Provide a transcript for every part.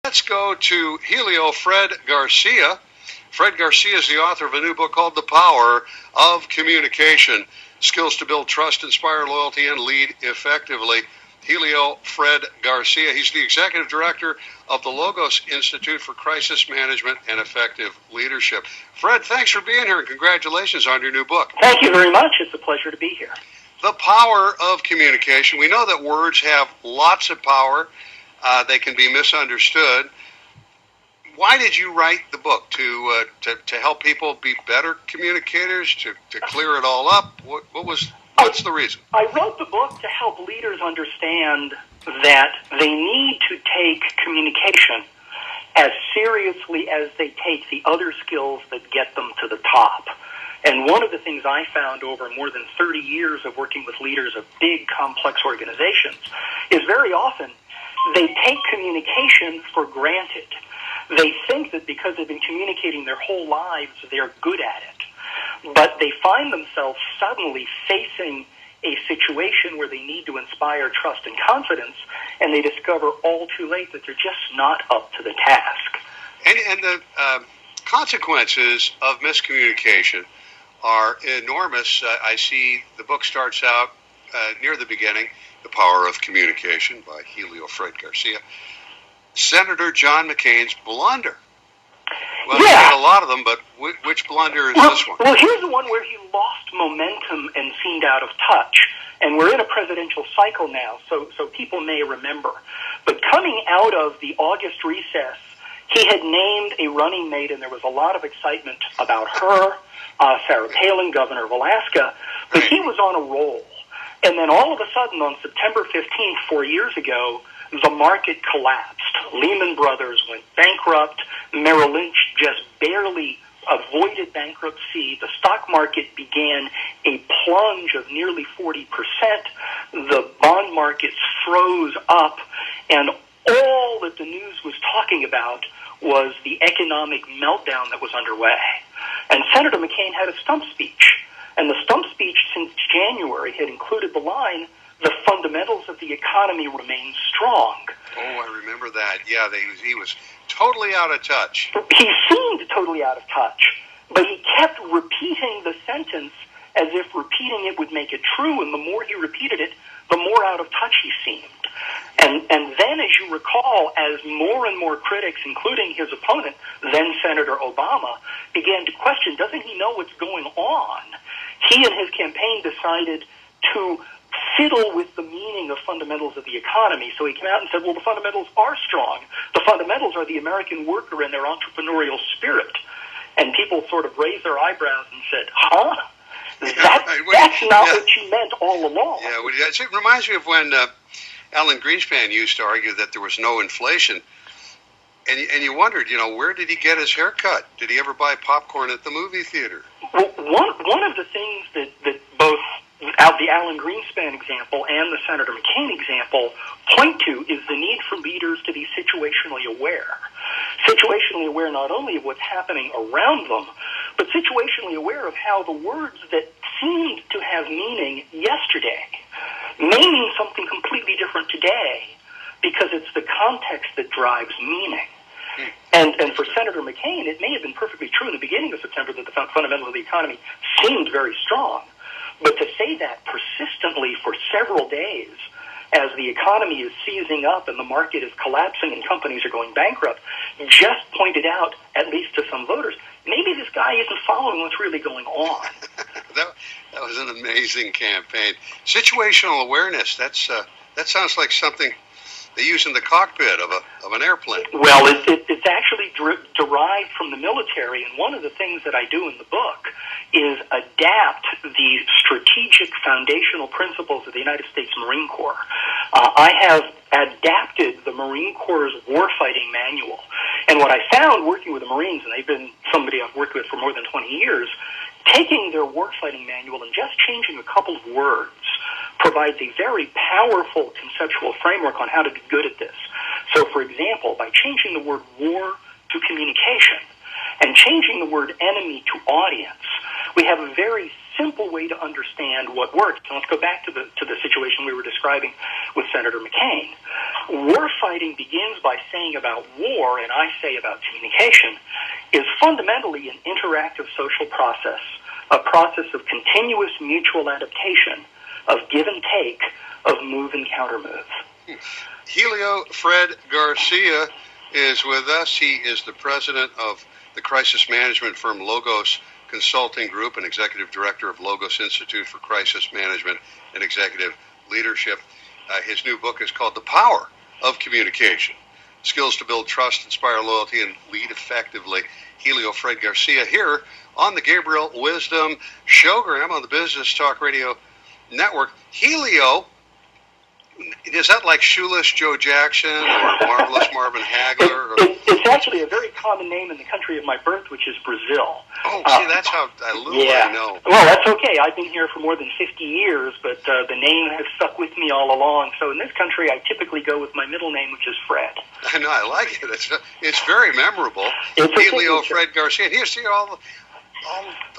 Let's go to Helio Fred Garcia. Fred Garcia is the author of a new book called The Power of Communication, Skills to Build Trust, Inspire Loyalty, and Lead Effectively. Helio Fred Garcia. He's the executive director of the Logos Institute for Crisis Management and Effective Leadership. Fred, thanks for being here and congratulations on your new book. Thank you very much. It's a pleasure to be here. The Power of Communication. We know that words have lots of power. They can be misunderstood. Why did you write the book? To help people be better communicators? To clear it all up? What's the reason? I wrote the book to help leaders understand that they need to take communication as seriously as they take the other skills that get them to the top. And one of the things I found over more than 30 years of working with leaders of big, complex organizations is very often they take communication for granted. They think that because they've been communicating their whole lives, they're good at it. But they find themselves suddenly facing a situation where they need to inspire trust and confidence, and they discover all too late that they're just not up to the task. And the consequences of miscommunication are enormous. I see the book starts out near the beginning, The Power of Communication by Helio Fred Garcia. Senator John McCain's blunder. Well, he had a lot of them, but which blunder is this one? Well, here's the one where he lost momentum and seemed out of touch. And we're in a presidential cycle now, so people may remember. But coming out of the August recess, he had named a running mate, and there was a lot of excitement about her, Sarah Palin, governor of Alaska. But he was on a roll. And then all of a sudden, on September 15th, 4 years ago, the market collapsed. Lehman Brothers went bankrupt. Merrill Lynch just barely avoided bankruptcy. The stock market began a plunge of nearly 40%. The bond markets froze up. And all that the news was talking about was the economic meltdown that was underway. And Senator McCain had a stump speech. And the stump speech since January had included the line, "The fundamentals of the economy remain strong." Oh, I remember that. Yeah, he was totally out of touch. He seemed totally out of touch, but he kept repeating the sentence as if repeating it would make it true, and the more he repeated it, the more out of touch he seemed. And then, as you recall, as more and more critics, including his opponent, then Senator Obama, began to question, doesn't he know what's going on? He and his campaign decided to fiddle with the meaning of fundamentals of the economy. So he came out and said, well, the fundamentals are strong. The fundamentals are the American worker and their entrepreneurial spirit. And people sort of raised their eyebrows and said, huh? That's not what you meant all along. Yeah, it reminds me of when Alan Greenspan used to argue that there was no inflation. And you wondered, where did he get his haircut? Did he ever buy popcorn at the movie theater? Well, one of the things that both the Alan Greenspan example and the Senator McCain example point to is the need for leaders to be situationally aware. Situationally aware not only of what's happening around them, but situationally aware of how the words that seemed to have meaning yesterday may mean something completely different today because it's the context that drives meaning. And for Senator McCain, it may have been perfectly true in the beginning of September that the fundamentals of the economy seemed very strong. But to say that persistently for several days as the economy is seizing up and the market is collapsing and companies are going bankrupt just pointed out, at least to some voters, maybe this guy isn't following what's really going on. That was an amazing campaign. Situational awareness, that sounds like something they use in the cockpit of an airplane. Well, it's actually derived from the military, and one of the things that I do in the book is adapt the strategic foundational principles of the United States Marine Corps. I have adapted the Marine Corps' warfighting manual, and what I found working with the Marines, and they've been somebody I've worked with for more than 20 years, taking their warfighting manual and just changing a couple of words provides a very powerful conceptual framework on how to be good at this. So, for example, by changing the word war to communication and changing the word enemy to audience, we have a very simple way to understand what works. And let's go back to the situation we were describing with Senator McCain. War fighting begins by saying about war, and I say about communication, is fundamentally an interactive social process, a process of continuous mutual adaptation, of give and take, of move and countermove. Helio Fred Garcia is with us. He is the president of the crisis management firm Logos Consulting Group and executive director of Logos Institute for Crisis Management and Executive Leadership. His new book is called The Power of Communication, Skills to Build Trust, Inspire Loyalty, and Lead Effectively. Helio Fred Garcia here on the Gabriel Wisdom Showgram on the Business Talk Radio Network. Helio, is that like Shoeless Joe Jackson or Marvelous Marvin Hagler? It's actually a very common name in the country of my birth, which is Brazil. Oh, see, that's how I know. Well, that's okay. I've been here for more than 50 years, but the name has stuck with me all along. So in this country, I typically go with my middle name, which is Fred. I know, I like it. It's very memorable. It's Helio Fred Garcia. And here's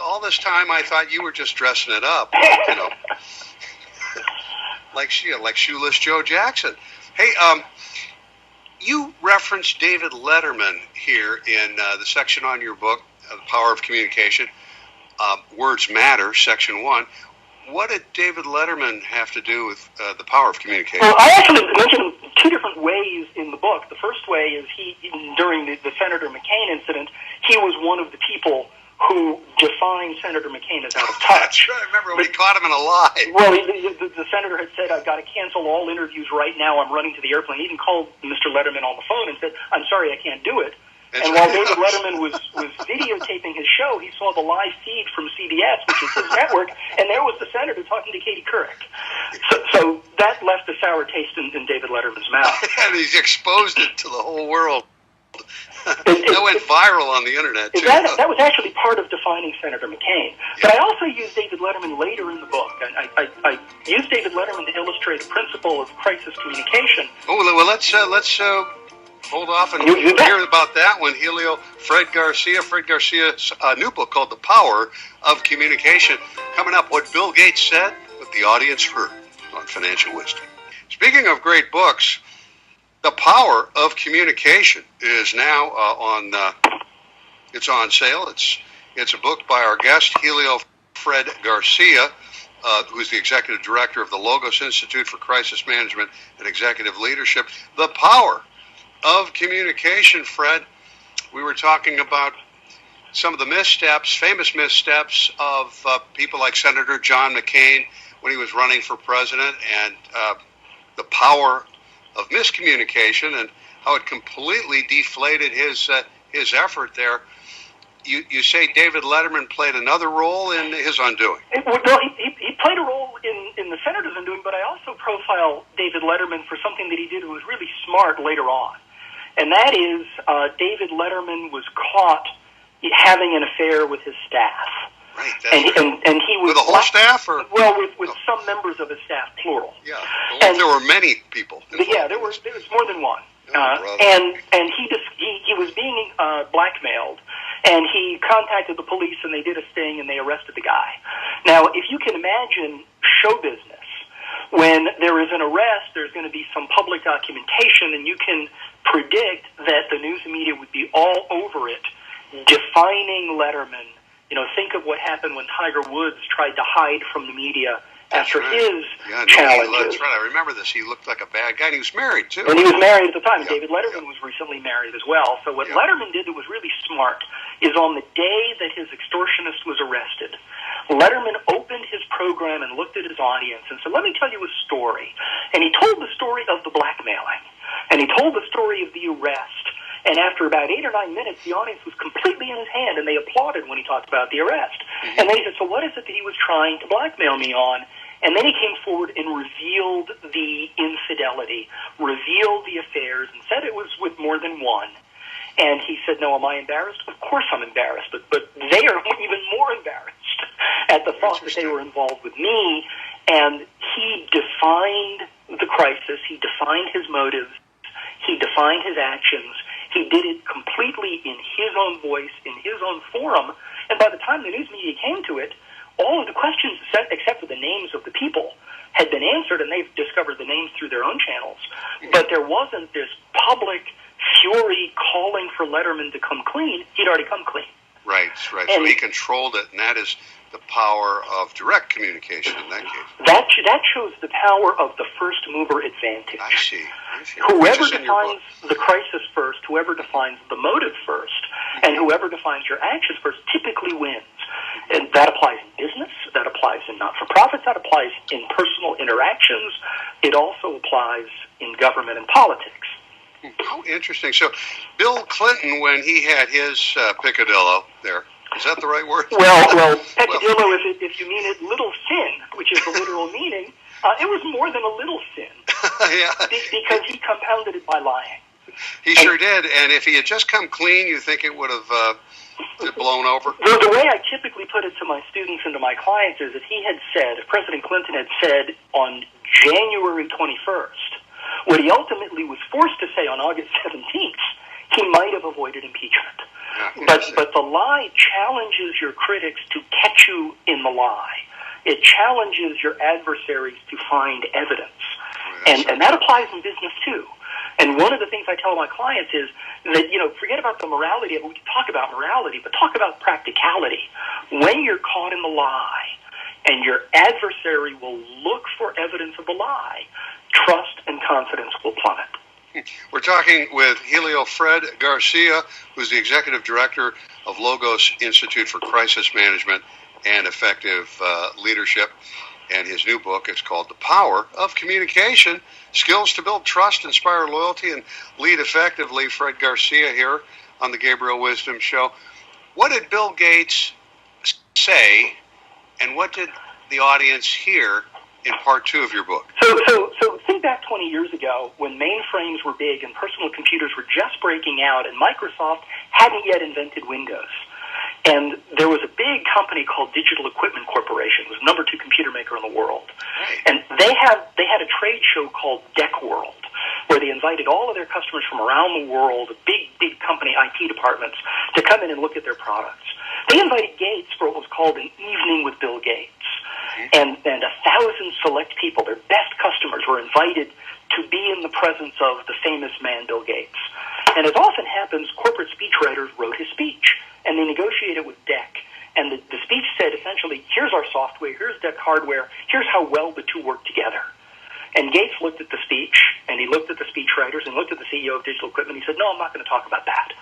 all this time, I thought you were just dressing it up, you know. like Shoeless Joe Jackson. Hey, you referenced David Letterman here in the section on your book, The Power of Communication. Words Matter, Section 1. What did David Letterman have to do with the power of communication? Well, I actually mentioned two different ways in the book. The first way is during the Senator McCain incident, he was one of the people who defined Senator McCain as out of touch. That's right. I remember we caught him in a lie. Well, the senator had said, I've got to cancel all interviews right now. I'm running to the airplane. He even called Mr. Letterman on the phone and said, I'm sorry, I can't do it. And while David Letterman was videotaping his show, he saw the live feed from CBS, which is his network, and there was the senator talking to Katie Couric. So that left a sour taste in David Letterman's mouth. And he's exposed it to the whole world. That went viral on the internet, too. That was actually part of defining Senator McCain. Yeah. But I also used David Letterman later in the book. I used David Letterman to illustrate a principle of crisis communication. Oh, well, let's hold off and hear about that one. Helio Fred Garcia's new book called The Power of Communication. Coming up, what Bill Gates said, what the audience heard on Financial Wisdom. Speaking of great books, The Power of Communication is now it's on sale. It's a book by our guest, Helio Fred Garcia, who's the executive director of the Logos Institute for Crisis Management and Executive Leadership. The Power of Communication, Fred. We were talking about some of the famous missteps of people like Senator John McCain when he was running for president, and the power of miscommunication and how it completely deflated his effort there. You say David Letterman played another role in his undoing. Well, he played a role in the senator's undoing, but I also profile David Letterman for something that he did that was really smart later on. And that is David Letterman was caught having an affair with his staff. Right, and he was with the whole staff, or with some members of his staff, plural. Yeah, well, there were many people. Yeah, there was more than one. And he was being blackmailed, and he contacted the police, and they did a sting, and they arrested the guy. Now, if you can imagine show business, when there is an arrest, there's going to be some public documentation, and you can predict that the news media would be all over it, defining Letterman. You know, think of what happened when Tiger Woods tried to hide from the media after his challenges. That's right. I remember this. He looked like a bad guy, and he was married, too. And he was married at the time. Yeah. David Letterman was recently married as well. So what Letterman did that was really smart is on the day that his extortionist was arrested, Letterman opened his program and looked at his audience and said, let me tell you a story. And he told the story of the blackmailing. And he told the story of the arrest. And after about 8 or 9 minutes, the audience was completely in his hand, and they applauded when he talked about the arrest. Mm-hmm. And they said, so what is it that he was trying to blackmail me on? And then he came forward and revealed the infidelity, revealed the affairs, and said it was with more than one. And he said, no, am I embarrassed? Of course I'm embarrassed, but they are even more embarrassed at the thought that they were involved with me. And he defined the crisis. He defined his motives. He defined his actions. He did it completely in his own voice, in his own forum. And by the time the news media came to it, all of the questions, except for the names of the people, had been answered, and they've discovered the names through their own channels. But there wasn't this public fury calling for Letterman to come clean. He'd already come clean. Right. So he controlled it, and that is the power of direct communication in that case. That shows the power of the first mover advantage. I see. Whoever defines the crisis first, whoever defines the motive first, and whoever defines your actions first typically wins. And that applies in business, that applies in not-for-profits, that applies in personal interactions. It also applies in government and politics. How interesting. So Bill Clinton, when he had his picadillo there, is that the right word? Well, peccadillo, if you mean it, little sin, which is the literal meaning, it was more than a little sin. Yeah. Because he compounded it by lying. He sure did. And if he had just come clean, you think it would have blown over? Well, the way I typically put it to my students and to my clients is if President Clinton had said on January 21st, what he ultimately was forced to say on August 17th, he might have avoided impeachment. Yeah, but the lie challenges your critics to catch you in the lie. It challenges your adversaries to find evidence. And that applies in business too. And one of the things I tell my clients is that, forget about the morality of it. We can talk about morality, but talk about practicality. When you're caught in the lie and your adversary will look for evidence of the lie, trust and confidence will plummet. We're talking with Helio Fred Garcia, who's the Executive Director of Logos Institute for Crisis Management and Effective Leadership. And his new book is called The Power of Communication, Skills to Build Trust, Inspire Loyalty, and Lead Effectively. Fred Garcia here on the Gabriel Wisdom Show. What did Bill Gates say, and what did the audience hear in part 2 of your book? So think back 20 years ago when mainframes were big and personal computers were just breaking out and Microsoft hadn't yet invented Windows. And there was a big company called Digital Equipment Corporation. It was the #2 computer maker in the world. And they had a trade show called Deck World, where they invited all of their customers from around the world, big company IT departments, to come in and look at their products. They invited Gates for what was called an evening with Bill Gates. And 1,000 select people, their best customers, were invited to be in the presence of the famous man, Bill Gates. And as often happens, corporate speechwriters wrote his speech, and they negotiated with DEC. And the speech said, essentially, here's our software, here's DEC hardware, here's how well the two work together. And Gates looked at the speech, and he looked at the speechwriters, and looked at the CEO of Digital Equipment, and he said, no, I'm not going to talk about that.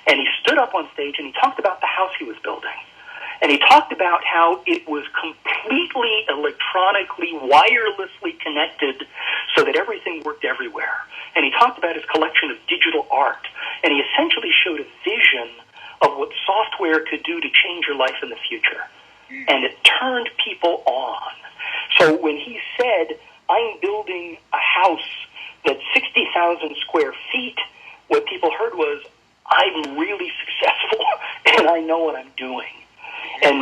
And he stood up on stage, and he talked about the house he was building. And he talked about how it was completely electronically, wirelessly connected so that everything worked everywhere. And he talked about his collection of digital art. And he essentially showed a vision of what software could do to change your life in the future. And it turned people on. So when he said, I'm building a house that's 60,000 square feet, what people heard was, I'm really successful and I know what I'm doing. And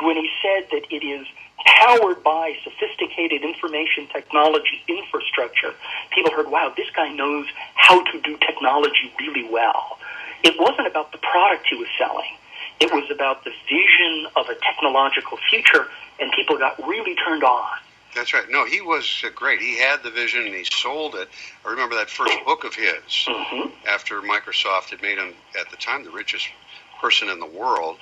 when he said that it is powered by sophisticated information technology infrastructure, people heard, wow, this guy knows how to do technology really well. It wasn't about the product he was selling. It was about the vision of a technological future, and people got really turned on. That's right. No, he was great. He had the vision, and he sold it. I remember that first book of his, after Microsoft had made him, at the time, the richest person in the world.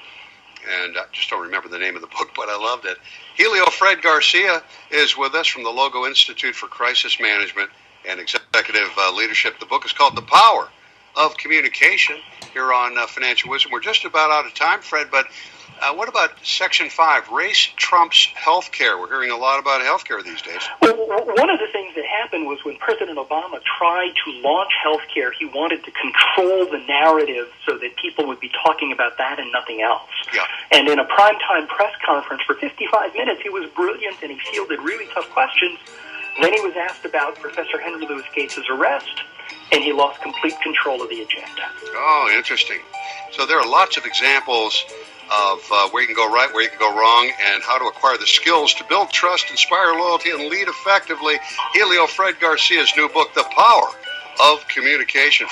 And I just don't remember the name of the book, but I loved it. Helio Fred Garcia is with us from the Logo Institute for Crisis Management and Executive Leadership. The book is called The Power of Communication here on Financial Wisdom. We're just about out of time, Fred, but what about Section 5, Race Trumps Healthcare? We're hearing a lot about healthcare these days. Well, one of the things that happened was when President Obama tried to launch healthcare, he wanted to control the narrative so that people would be talking about that and nothing else. Yeah. And in a primetime press conference for 55 minutes, he was brilliant and he fielded really tough questions. Then he was asked about Professor Henry Louis Gates' arrest, and he lost complete control of the agenda. Oh, interesting. So there are lots of examples of where you can go right, where you can go wrong, and how to acquire the skills to build trust, inspire loyalty, and lead effectively. Helio Fred Garcia's new book, The Power of Communication.